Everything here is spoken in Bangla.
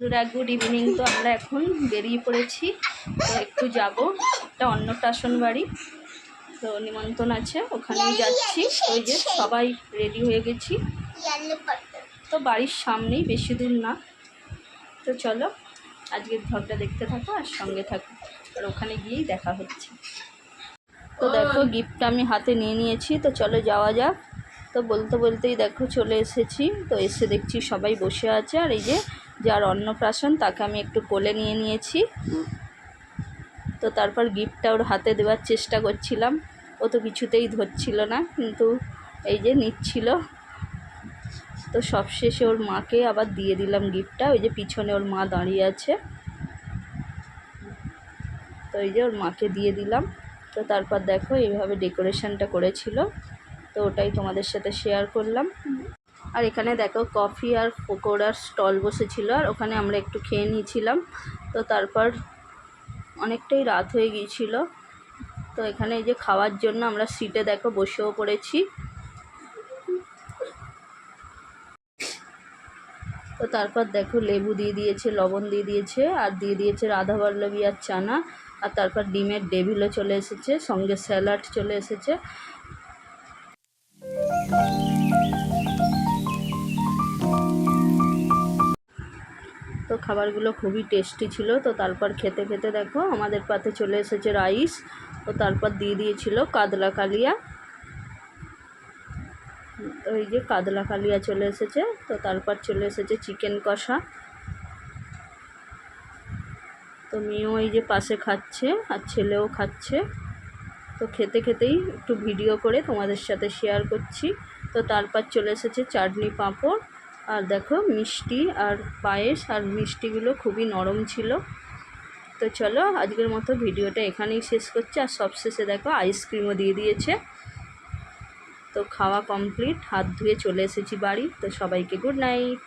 Good evening. তো আমরা এখন বেরিয়ে পড়েছি, তো একটু যাব একটা অন্নপ্রাশন বাড়ি, তো নিমন্ত্রণ আছে, ওখানেই যাচ্ছি। ওই যে সবাই রেডি হয়ে গেছি, তো বাড়ির সামনেই, বেশি দূর না। তো চলো আজকের ভ্লগটা দেখতে থাকো আর সঙ্গে থাকো, আর ওখানে গিয়েই দেখা হচ্ছে। তো দেখো গিফটটা আমি হাতে নিয়ে নিয়েছি, তো চলো যাওয়া যাক। তো বলতে বলতেই দেখো চলে এসেছি, তো এসে দেখছি সবাই বসে আছে, আর এই যে যার অন্নপ্রাশন তাকে আমি একটু কোলে নিয়ে নিয়েছি। তো তারপর গিফটটা ওর হাতে দেওয়ার চেষ্টা করছিলাম, ও তো কিছুতেই ধরছিল না, কিন্তু এই যে নিচ্ছিল। তো সবশেষে ওর মাকে আবার দিয়ে দিলাম গিফটটা, ওই যে পিছনে ওর মা দাঁড়িয়ে আছে, তো এই যে ওর মাকে দিয়ে দিলাম। তো তারপর দেখো এইভাবে ডেকোরেশনটা করেছিল, তো ওটাই তোমাদের সাথে শেয়ার করলাম। আর এখানে দেখো কফি আর পকোড়ার স্টল বসেছিল, আর ওখানে আমরা একটু খেয়ে নিয়েছিলাম। তো তারপর অনেকটাই রাত হয়ে গিয়েছিল, তো এখানে এই যে খাওয়ার জন্য আমরা সিটে দেখো বসেও পড়েছি। তো তারপর দেখো লেবু দিয়ে দিয়েছে, লবণ দিয়ে দিয়েছে, আর দিয়ে দিয়েছে রাধাবল্লভী আর চানা, আর তারপর ডিমের ডেভিলও চলে এসেছে, সঙ্গে স্যালাড চলে এসেছে। তো খাবারগুলো খুবই টেস্টি ছিল। তো তারপর খেতে খেতে দেখো আমাদের পাতে চলে এসেছে রাইস, তো তারপর দিয়ে দিয়েছিল কাতলা কালিয়া, তো এই যে কাতলা কালিয়া চলে এসেছে। তো তারপর চলে এসেছে চিকেন কষা, তো মেয়েও এই যে পাশে খাচ্ছে আর ছেলেও খাচ্ছে। তো খেতে খেতেই একটু ভিডিও করে তোমাদের সাথে শেয়ার করছি। তো তারপর চলে এসেছে চাটনি, পাঁপড়, আর দেখো মিষ্টি আর পায়েস, আর মিষ্টিগুলো খুবই নরম ছিল। তো চলো আজকের মতো ভিডিওটা এখানেই শেষ করছি, আর সবশেষে দেখো আইসক্রিমও দিয়ে দিয়েছে। তো খাওয়া কমপ্লিট, হাত ধুয়ে চলে এসেছি বাড়ি। তো সবাইকে গুড নাইট।